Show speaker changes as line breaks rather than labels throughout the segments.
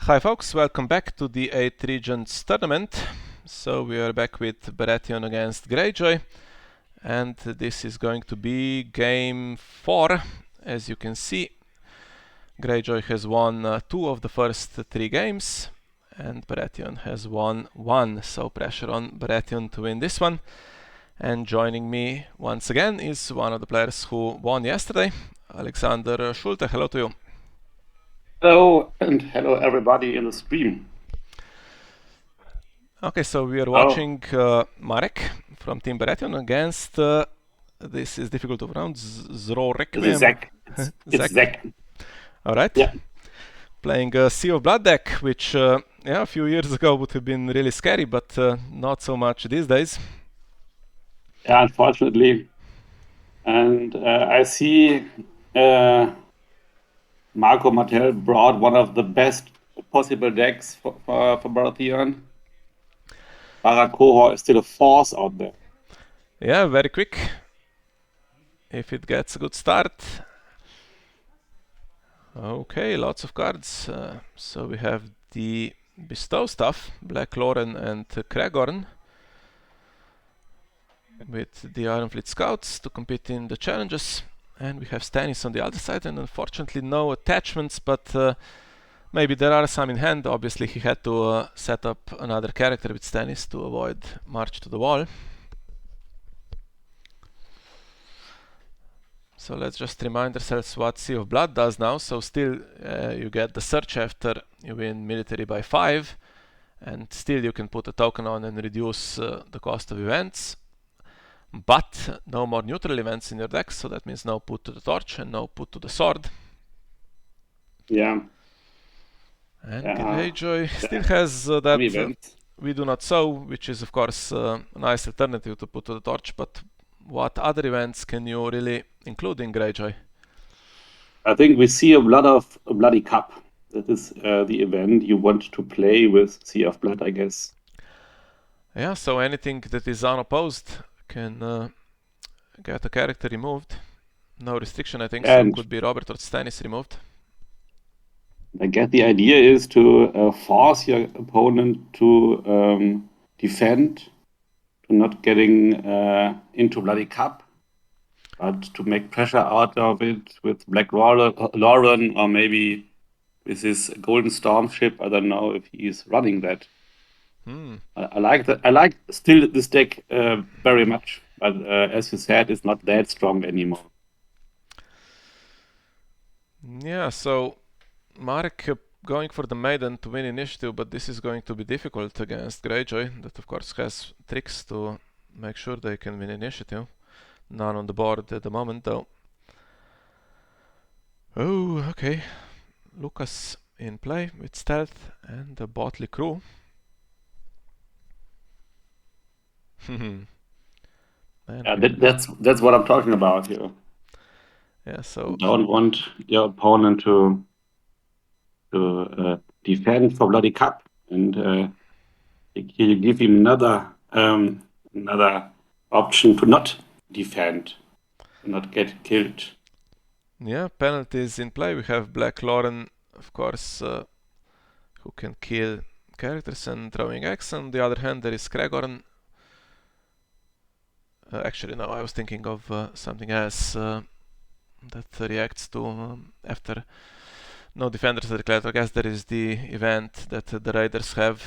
Hi folks, welcome back to the 8 Regents tournament. So we are back with Baratheon against Greyjoy, and this is going to be game 4. As you can see, Greyjoy has won 2 of the first 3 games, and Baratheon has won 1, so pressure on Baratheon to win this one. And joining me once again is one of the players who won yesterday, Alexander Schulte. Hello to you.
Hello, and hello everybody in the stream.
Okay, so we are watching Marek from Team Baratheon against, this is difficult to pronounce, zrowrequiem.
Zach. It's Zach.
Alright.
Yeah.
Playing a Sea of Blood deck, which a few years ago would have been really scary, but not so much these days.
Yeah, unfortunately. And I see Marco Mattel brought one of the best possible decks for Baratheon. Qohor is still a force out there.
Yeah, very quick. If it gets a good start. Okay, lots of cards. So we have the bestow stuff, Black Lauren and Gregorn, with the Ironfleet Scouts to compete in the challenges. And we have Stannis on the other side, and unfortunately no attachments, but maybe there are some in hand. Obviously he had to set up another character with Stannis to avoid March to the Wall. So let's just remind ourselves what Sea of Blood does now. So still you get the search after you win military by 5, and still you can put a token on and reduce the cost of events. But no more neutral events in your deck, so that means no put to the torch and no put to the sword.
Yeah.
And Greyjoy still has that we do not sow, which is of course a nice alternative to put to the torch, but what other events can you really include in Greyjoy?
I think we see a Bloody Cup. That is the event you want to play with Sea of Blood, I guess.
Yeah, so anything that is unopposed can get a character removed. No restriction, I think, so could be Robert or Stannis removed.
I guess the idea is to force your opponent to defend, to not getting into Bloody Cup, but to make pressure out of it with Black Lauren, or maybe with his Golden Storm ship. I don't know if he's running that. I like that. I like still this deck very much, but as you said, it's not that strong anymore.
Yeah, so Marek going for the Maiden to win initiative, but this is going to be difficult against Greyjoy, that of course has tricks to make sure they can win initiative. None on the board at the moment though. Oh, okay. Lucas in play with stealth and the Botley crew.
Yeah, that's what I'm talking about here.
Yeah, so
you don't want your opponent to defend for Bloody Cup, and you give him another option to not defend, to not get killed.
Yeah, penalties in play. We have Black Lauren, of course, who can kill characters and throwing X. On the other hand, there is Gregorn. Actually, no, I was thinking of something else that reacts to after no defenders are declared. I guess there is the event that the raiders have.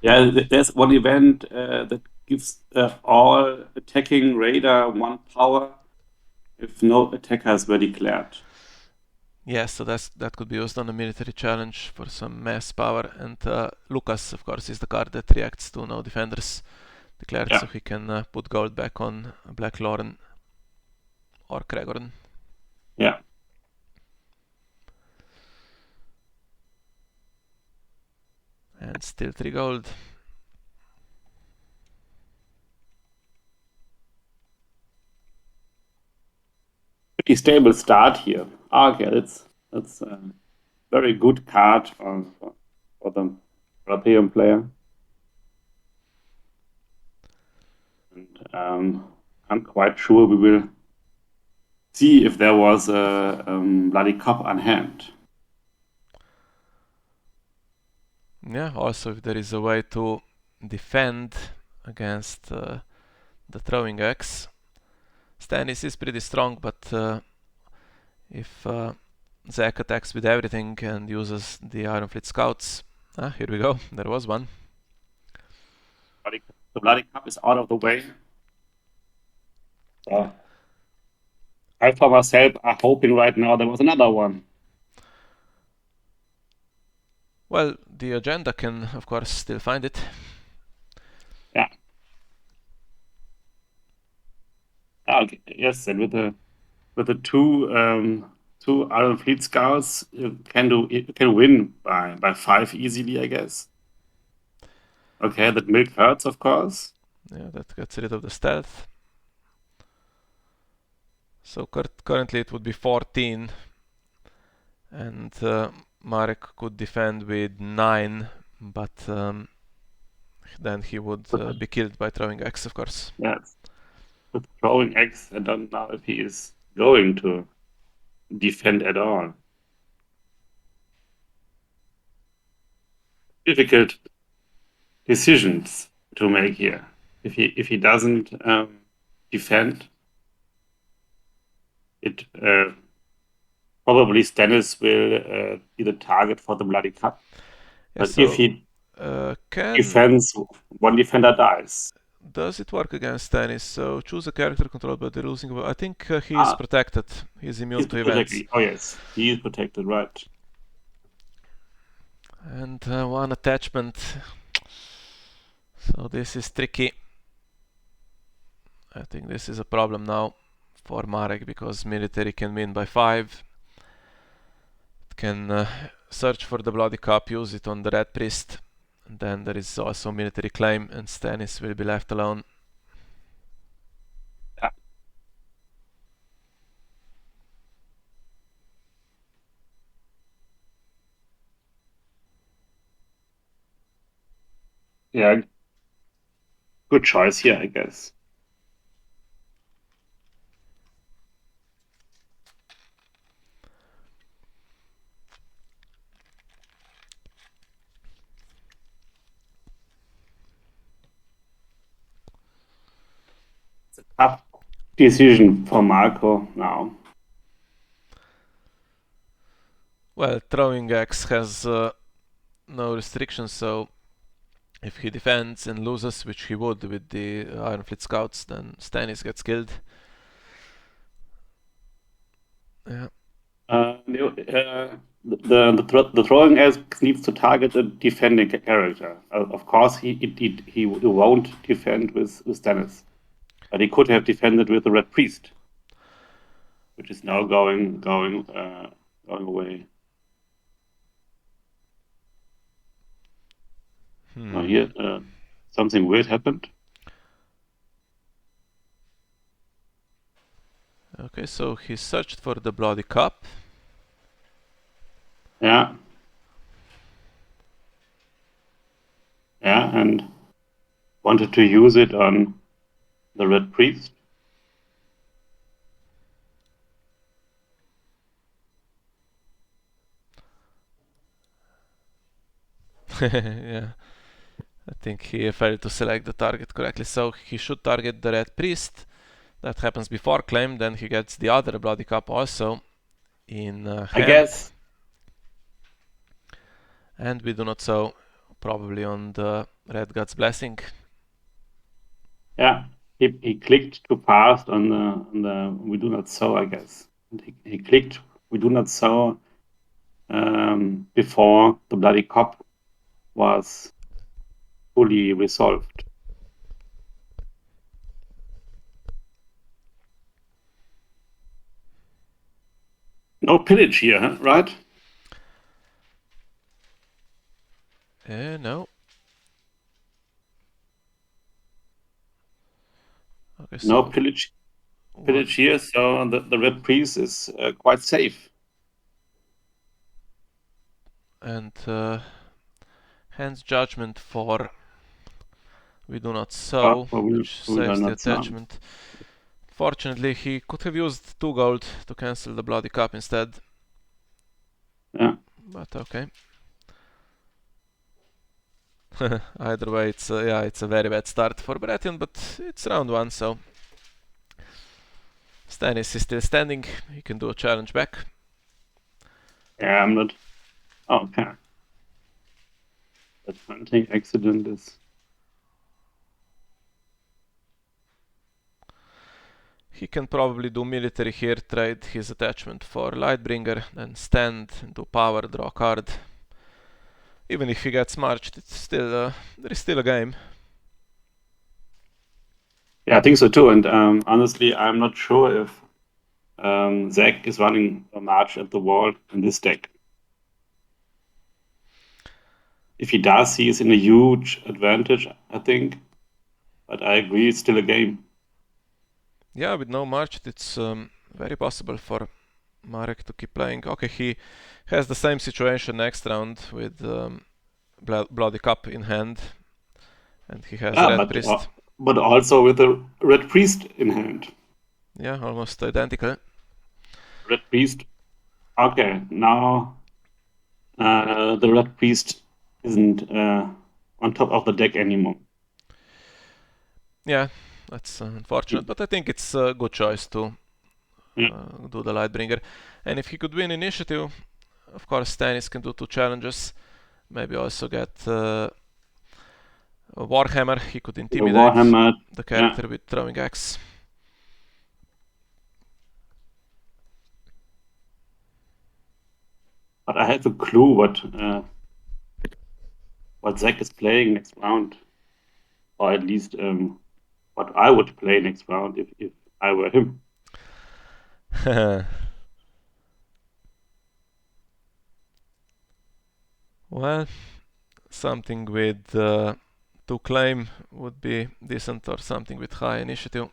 Yeah, there's one event that gives all attacking raider 1 power if no attackers were declared.
Yes, so that could be used on a military challenge for some mass power. And Lucas, of course, is the card that reacts to no defenders declared, so he can put gold back on Black Lauren or Gregorn.
Yeah.
And still 3 gold.
Pretty stable start here. Okay, that's a very good card for the Baratheon player. And I'm quite sure we will see if there was a Bloody Cup on hand.
Yeah, also if there is a way to defend against the throwing axe. Stannis is pretty strong, but if Zack attacks with everything and uses the Ironfleet scouts, here we go, there was one.
The Bloody Cup is out of the way. I for myself are hoping right now there was another one.
Well, the agenda can, of course, still find it.
Yeah. Okay. Yes, and with the two Iron Fleet scouts, you can win by 5 easily, I guess. Okay, that milk hurts, of course.
Yeah, that gets rid of the stealth. So currently it would be 14, and Marek could defend with 9, but then he would be killed by throwing axe, of course.
Yes. With throwing axe, I don't know if he is going to defend at all. Difficult decisions to make here. If he doesn't defend, it probably Stannis will be the target for the Bloody Cup.
Yeah,
But
so,
if he defends, one defender dies.
Does it work against Stannis? So choose a character controlled by the losing. I think he is protected. He's immune to events.
Oh yes, he is protected, right?
And one attachment. So this is tricky. I think this is a problem now for Marek because military can win by 5. It can search for the Bloody Cup, use it on the Red Priest. And then there is also military claim and Stannis will be left alone.
Yeah, good choice here, I guess. It's a tough decision for Marco now.
Well, throwing axe has no restrictions, so if he defends and loses, which he would with the Ironfleet scouts, then Stannis gets killed. Yeah.
The throwing axe needs to target a defending character. Of course, he won't defend with Stannis, but he could have defended with the Red Priest, which is now going away. Now here, something weird happened.
Okay, so he searched for the Bloody Cup.
Yeah. Yeah, and wanted to use it on the Red Priest.
Yeah. I think he failed to select the target correctly, so he should target the Red Priest. That happens before claim, then he gets the other Bloody Cup also in hand.
I guess.
And we do not sow, probably on the Red God's Blessing.
Yeah, he clicked too fast on the we do not sow, I guess. And he clicked we do not sow before the Bloody Cup was fully resolved. No pillage here, huh? Right?
No. Okay,
so no pillage here, so the Red Priest is quite safe.
And Hand's Judgment for we do not sow, which saves the attachment. Fortunately, he could have used 2 gold to cancel the Bloody Cup instead.
Yeah.
But okay. Either way, it's a very bad start for Baratheon, but it's round 1, so Stannis is still standing. He can do a challenge back.
Yeah, I'm not. Oh, okay. That hunting accident is.
He can probably do military here, trade his attachment for Lightbringer, then stand, do power, draw card. Even if he gets marched, it's still there is still a game.
Yeah, I think so too. And honestly, I'm not sure if Zach is running a march at the wall in this deck. If he does, he is in a huge advantage, I think. But I agree, it's still a game.
Yeah, with no march, it's very possible for Marek to keep playing. Okay, he has the same situation next round with Bloody Cup in hand, and he has Red Priest.
But also with a Red Priest in hand.
Yeah, almost identical.
Red Priest. Okay, now the Red Priest isn't on top of the deck anymore.
Yeah, that's unfortunate, but I think it's a good choice to do the Lightbringer. And if he could win initiative, of course Stannis can do 2 challenges. Maybe also get a Warhammer. He could intimidate the character with throwing axe.
But I have a clue what Zach is playing next round, or at least what I would play next round if I were him.
Well, something with 2 claim would be decent, or something with high initiative.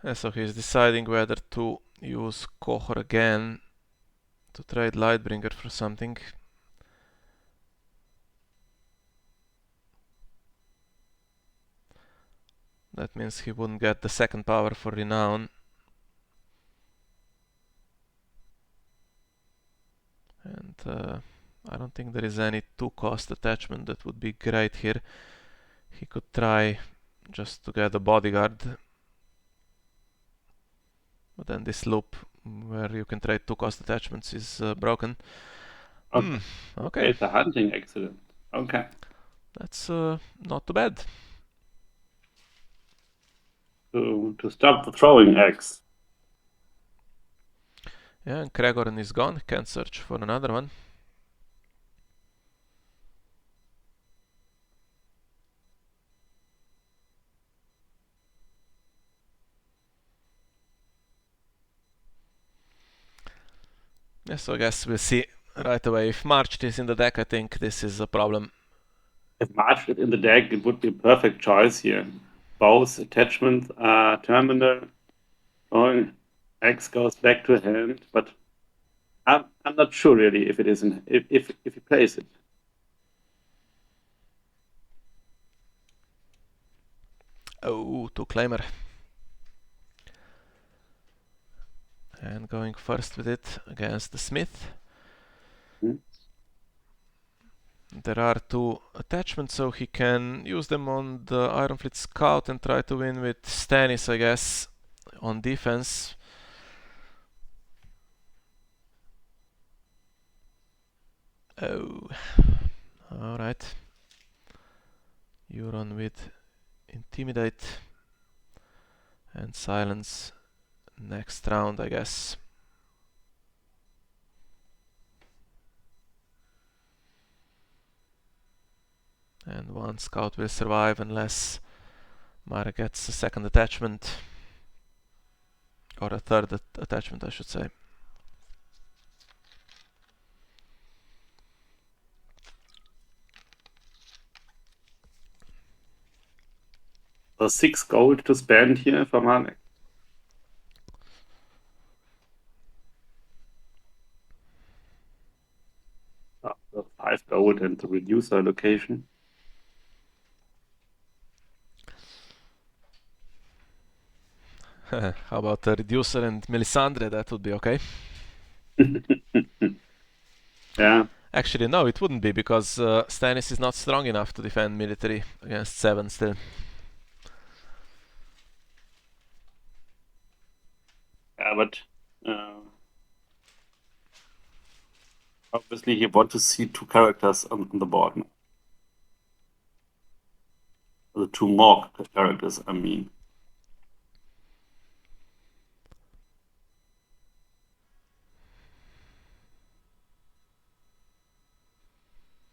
Yeah, so he's deciding whether to use Qohor again to trade Lightbringer for something. That means he wouldn't get the 2nd power for Renown. And I don't think there is any 2-cost attachment that would be great here. He could try just to get a bodyguard. But then this loop where you can trade 2-cost attachments is broken. Okay.
It's a hunting accident. Okay.
That's not too bad.
To stop the throwing axe.
Yeah, and Gregor is gone. Can't search for another one. Yeah, so I guess we'll see right away. If Marched is in the deck, I think this is a problem.
If Marched is in the deck, it would be a perfect choice here. Both attachments are terminal. Throwing axe goes back to hand, but I'm not sure really if it isn't if he plays it.
Oh, 2 claimer. And going first with it against the Smith. There are 2 attachments, so he can use them on the Ironfleet Scout and try to win with Stannis, I guess, on defense. Oh, alright. Euron with Intimidate and Silence next round, I guess. And 1 scout will survive unless Marek gets a 2nd attachment. Or a 3rd attachment, I should say.
So 6 gold to spend here for Marek. So 5 gold and the reducer location.
How about a reducer and Melisandre? That would be okay.
Yeah.
Actually, no, it wouldn't be because Stannis is not strong enough to defend military against 7 still.
Yeah, but obviously you want to see 2 characters on the board now. The 2 more characters, I mean.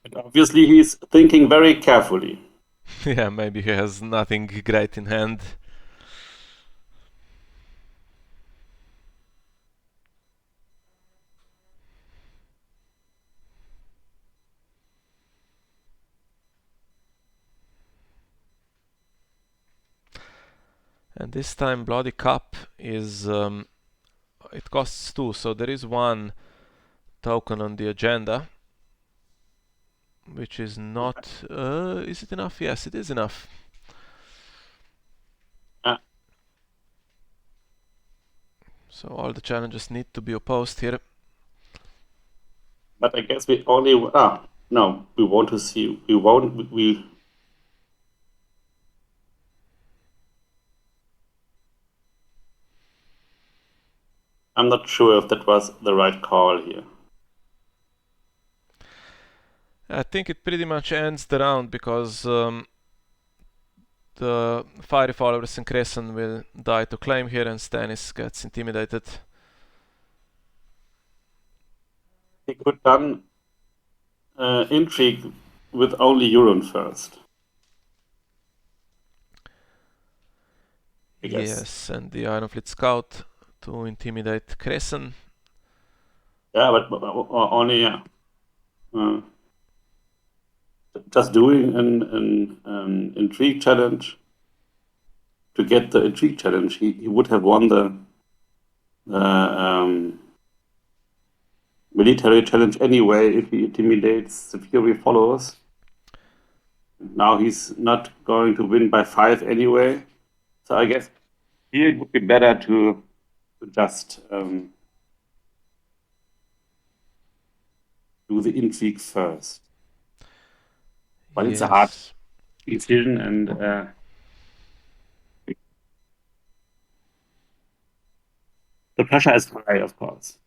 And obviously he's thinking very carefully.
Yeah, maybe he has nothing great in hand. And this time Bloody Cup is... it costs 2, so there is 1 token on the agenda. Which is not... is it enough? Yes, it is enough. So all the challenges need to be opposed here.
But I guess we only... no, we want to see... I'm not sure if that was the right call here.
I think it pretty much ends the round because the fiery followers in Crescent will die to claim here and Stannis gets intimidated.
He could done intrigue with only Euron first. I guess.
Yes, and the Ironfleet Scout to intimidate Crescent.
Yeah, but only, yeah. Just doing an intrigue challenge. To get the intrigue challenge, he would have won the military challenge anyway if he intimidates the Fury followers. Now he's not going to win by 5 anyway. So I guess here it would be better to just do the intrigue first. But it's a hard decision, and the pressure is high, of course.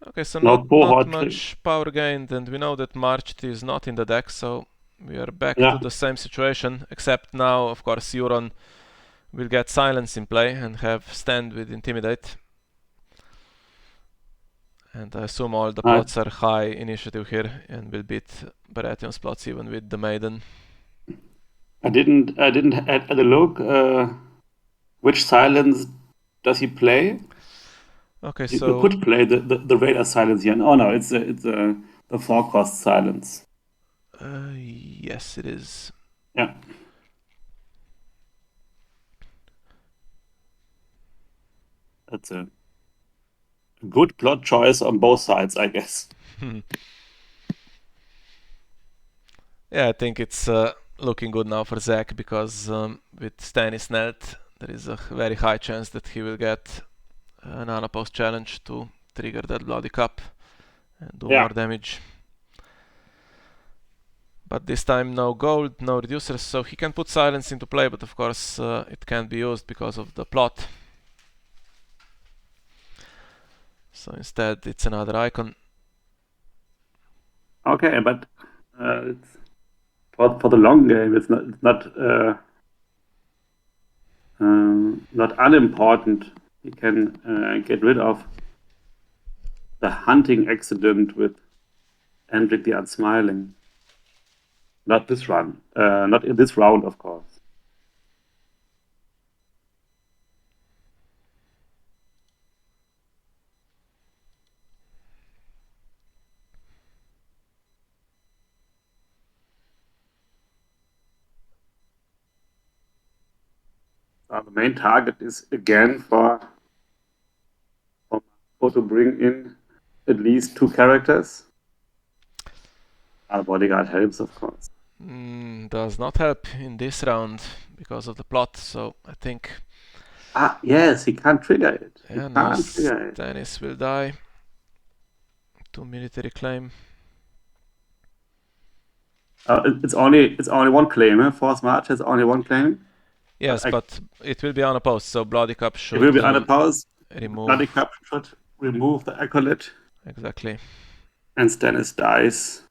Okay, so
Now
not much power gained, and we know that Marched is not in the deck, so we are back to the same situation, except now, of course, Euron will get Silence in play and have Stand with Intimidate. And I assume all the plots are high initiative here and will beat Baratheon's plots even with the Maiden.
I didn't add a look. Which Silence does he play?
Okay,
you
so
could play the Raider Silence here. Oh no, it's the 4-cost Silence.
Yes, it is.
Yeah. That's a good plot choice on both sides, I guess.
Yeah, I think it's looking good now for Zach because with Stannis Nelt, there is a very high chance that he will get an unopposed challenge to trigger that Bloody Cup and do more damage. But this time no gold, no reducers, so he can put Silence into play, but of course it can't be used because of the plot. So instead it's another icon.
Okay, but it's for the long game, it's not unimportant. You can get rid of the hunting accident with Endrick the Unsmiling. Not this run. Not in this round, of course. The main target is again for to bring in at least 2 characters. Our bodyguard helps, of course.
Does not help in this round because of the plot, so I think...
Yes, he can't trigger it.
Yeah, now Stannis will die to military claim.
It's only one claim, Force March has only one claim.
Yes, but it will be unopposed, so Bloody Cup should...
It will be unopposed.
Remove...
Bloody Cup should remove the Acolyte.
Exactly.
And Stannis dies.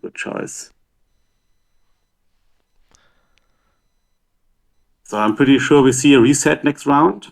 Good choice. So I'm pretty sure we see a reset next round.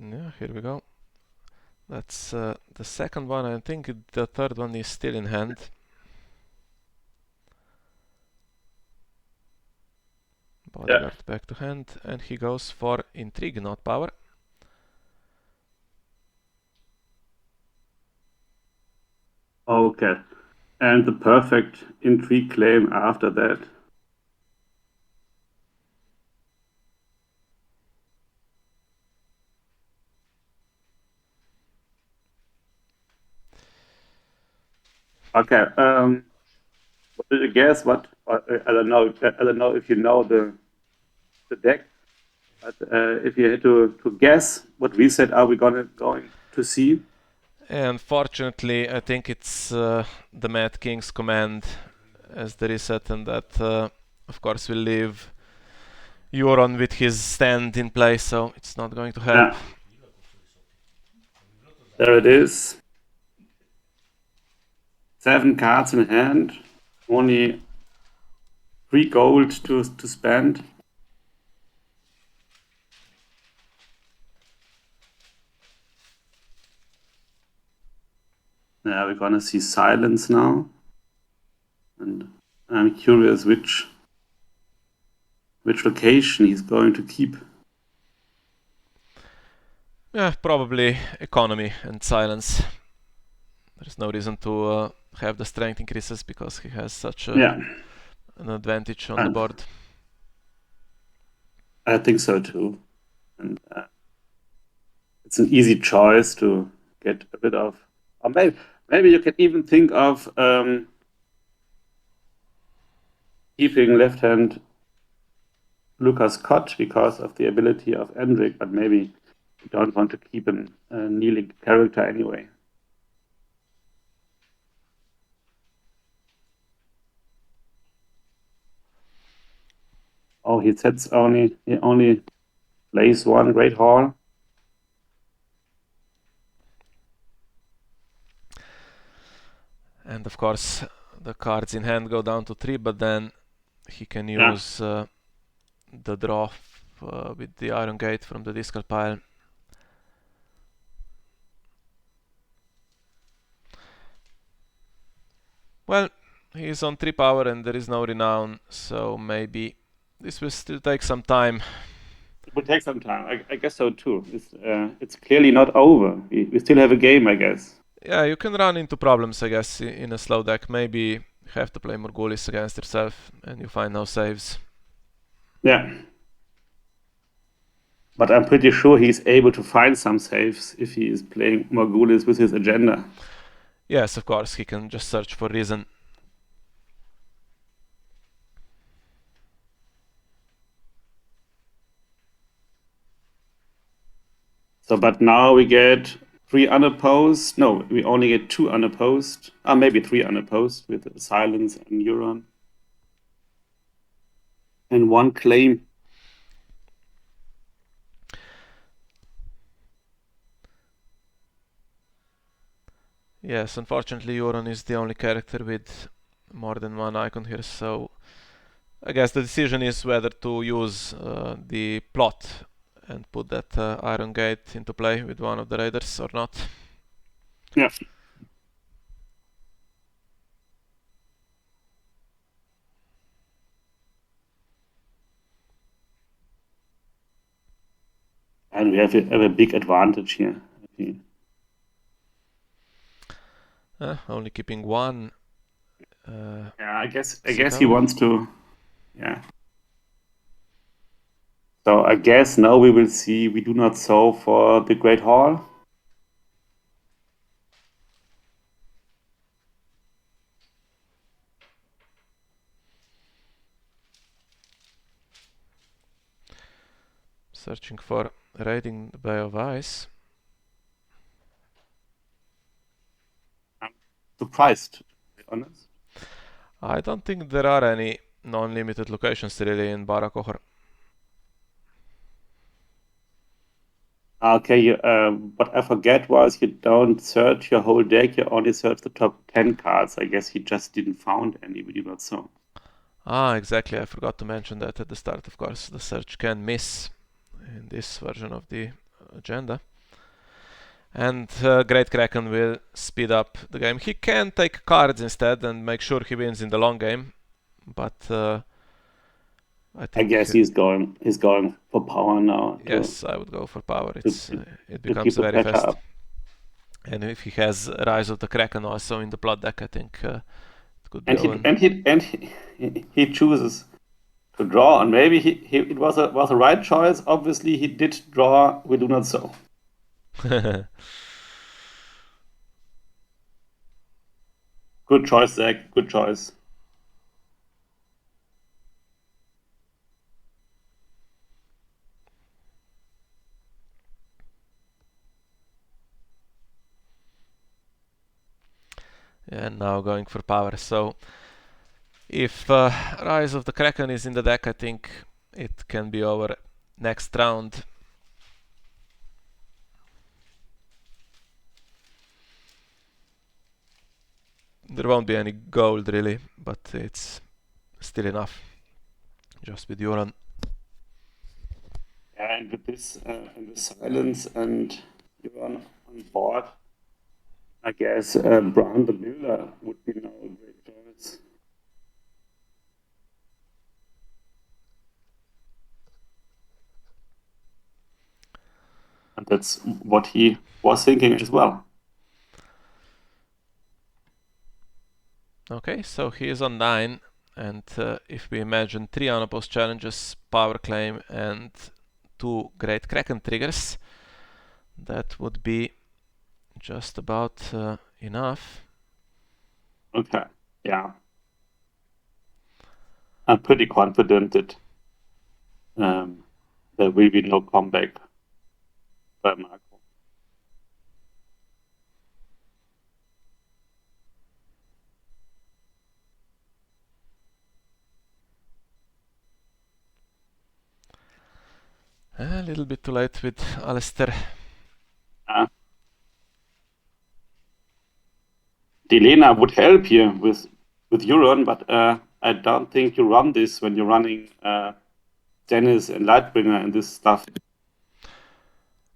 Yeah, here we go. That's the second one. I think the third one is still in hand. Bodyguard back to hand, and he goes for intrigue, not power.
Okay. And the perfect intrigue claim after that. Okay. Guess what? I don't know. I don't know if you know the deck, but if you had to guess, what reset are we going to see?
Unfortunately, I think it's the Mad King's command as the reset, and that, of course, will leave Euron with his stand in place, so it's not going to help.
Yeah. There it is. 7 cards in hand, only 3 gold to spend. Yeah, we're gonna see silence now, and I'm curious which location he's going to keep.
Yeah, probably economy and silence. There's no reason to have the strength increases because he has such an advantage on the board.
I think so too, and it's an easy choice to get rid of. Or maybe you can even think of keeping left hand Lucas Cott because of the ability of Endrick, but maybe you don't want to keep a kneeling character anyway. Oh, he only plays 1 Great Hall.
And of course, the cards in hand go down to 3, but then he can use the draw with the Iron Gate from the discard pile. Well, he is on 3 power and there is no renown, so maybe this will still take some time.
It will take some time. I guess so too. It's clearly not over. We still have a game, I guess.
Yeah, you can run into problems, I guess, in a slow deck. Maybe you have to play Morghulis against yourself and you find no saves.
Yeah. But I'm pretty sure he's able to find some saves if he is playing Morghulis with his agenda.
Yes, of course, he can just search for reason.
So, but now we get 3 unopposed. No, we only get 2 unopposed. Maybe 3 unopposed with Silence and Euron. And 1 claim.
Yes, unfortunately Euron is the only character with more than one icon here, so I guess the decision is whether to use the plot and put that Iron Gate into play with one of the raiders or not.
Yeah. And we have a big advantage here.
Only keeping one.
Yeah, I guess
Citadel.
he wants to. Yeah. So I guess now we will see. We do not sow for the Great Hall.
Searching for raiding the Bay of Ice.
I'm surprised, to be honest.
I don't think there are any non-limited locations really in Qohor.
Okay, what I forget was you don't search your whole deck, you only search the top 10 cards. I guess he just didn't found any, we do not so.
Ah, exactly. I forgot to mention that at the start, of course. The search can miss in this version of the agenda. And Great Kraken will speed up the game. He can take cards instead and make sure he wins in the long game. But I
I
think
guess he's going for power now.
yes, I would go for power. It
keep
becomes
the
very
pressure
fast.
up.
And if he has Rise of the Kraken also in the plot deck, I think it could be
And he chooses to draw, and maybe it was a right choice. Obviously, he did draw. We do not so. Good choice, Zach. Good choice.
And now going for power. So if Rise of the Kraken is in the deck, I think it can be over next round. There won't be any gold really, but it's still enough. Just with Euron.
Yeah, and with this, and with silence and Euron on board, I guess Brown the Builder would be now a great choice. And that's what he was thinking as well.
Okay, so he is on 9, and if we imagine 3 unopposed challenges, power claim, and 2 Great Kraken triggers, that would be just about enough.
Okay, yeah. I'm pretty confident that there will be no comeback by Marco.
A little bit too late with Alistair.
Delena would help here with Euron, but I don't think you run this when you're running Dennis and Lightbringer and this stuff.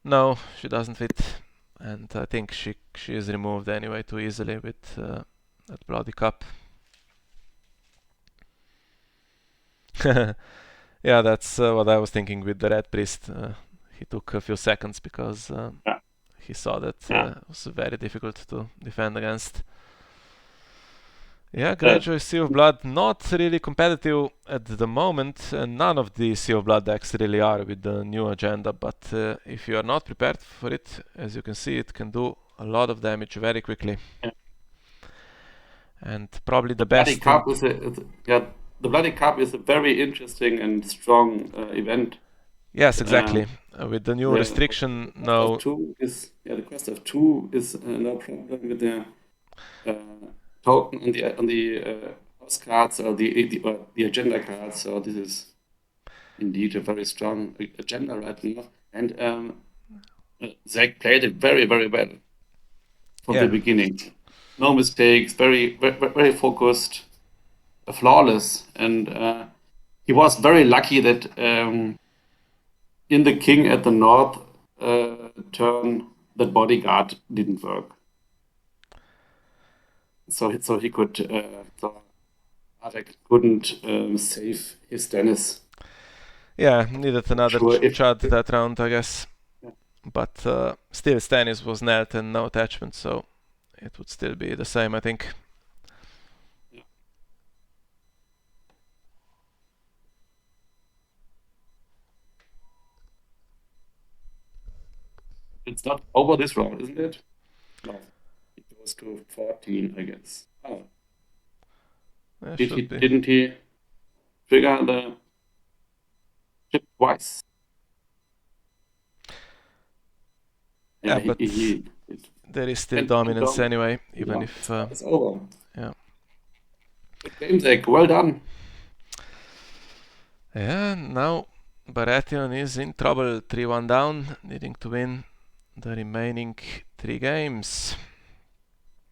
No, she doesn't fit, and I think she is removed anyway too easily with that bloody cup. Yeah, that's what I was thinking with the Red Priest. He took a few seconds because he saw that it was very difficult to defend against. Yeah, Greyjoy Sea of Blood, not really competitive at the moment, and none of the Sea of Blood decks really are with the new agenda, but if you are not prepared for it, as you can see, it can do a lot of damage very quickly.
Yeah.
And probably the best...
The Bloody Cup is a very interesting and strong event.
Yes, exactly. With the new restriction now...
The cost of 2 is no problem with the token on the house cards or the agenda cards. So this is indeed a very strong agenda right now. And Zach played it very, very well from the beginning. no mistakes, very focused, flawless, and he was very lucky that in the King at the North turn, that bodyguard didn't work. So he could, so Marek couldn't save his Dennis.
Yeah, needed another
Sure, if-
shot that round, I guess.
Yeah.
But still, Stannis was knelt and no attachment, so it would still be the same, I think.
It's not over this round, isn't it? No. It goes to 14, I guess. Oh,
Yeah, should be.
didn't he trigger the chip twice?
Yeah, but
it-
there is still
and
dominance
dom-
anyway, even
yeah,
if...
it's over.
yeah.
Good game, Zach. Well done.
Yeah, now Baratheon is in trouble, 3-1 down, needing to win the remaining 3 games.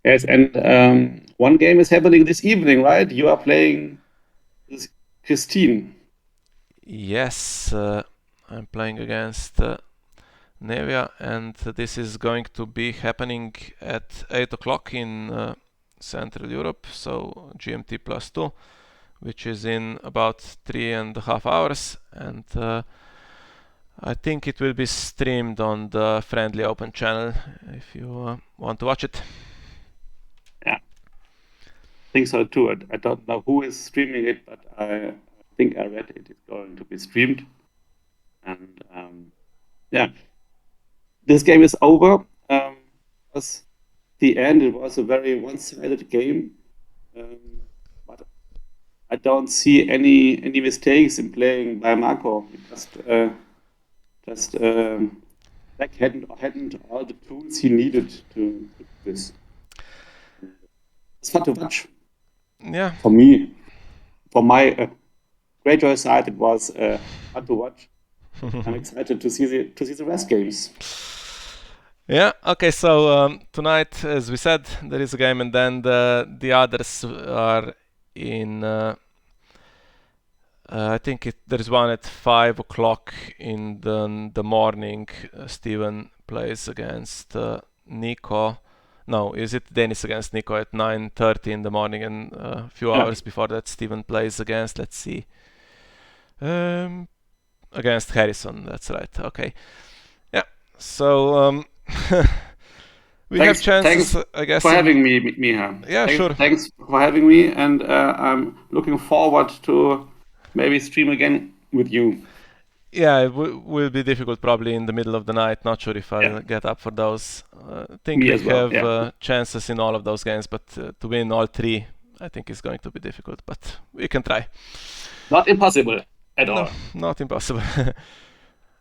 Yes, and one game is happening this evening, right? You are playing with Christine.
Yes, I'm playing against Nevia, and this is going to be happening at 8 o'clock in Central Europe, so GMT +2, which is in about 3.5 hours, and I think it will be streamed on the Friendly Open channel if you want to watch it.
Yeah, I think so too. I don't know who is streaming it, but I think I read it is going to be streamed. And yeah, this game is over. Was the end. It was a very one-sided game, but I don't see any mistakes in playing by Marco. He just like hadn't all the tools he needed to do this. It's fun to watch.
Yeah.
For me, for my Greyjoy side, it was fun to watch. I'm excited to see the rest games.
Yeah, okay, so tonight, as we said, there is a game, and then the others are in... I think there is one at 5 o'clock in the morning. Steven plays against Nico. No, is it Dennis against Nico at 9:30 in the morning, and a few hours before that Steven plays against, let's see, against Harrison, that's right, okay. Yeah, so we have chances, I guess.
For having me, Miha.
Yeah, sure.
Thanks for having me, and I'm looking forward to maybe stream again with you.
Yeah, it will be difficult probably in the middle of the night. Not sure if I'll get up for those. I think
Me
we
as well,
have chances in all of those games, but to win all 3, I think is going to be difficult, but we can try.
Not impossible at all.
Not impossible.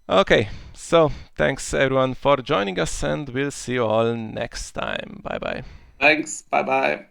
Okay, so thanks everyone for joining us, and we'll see you all next time. Bye bye.
Thanks. Bye bye.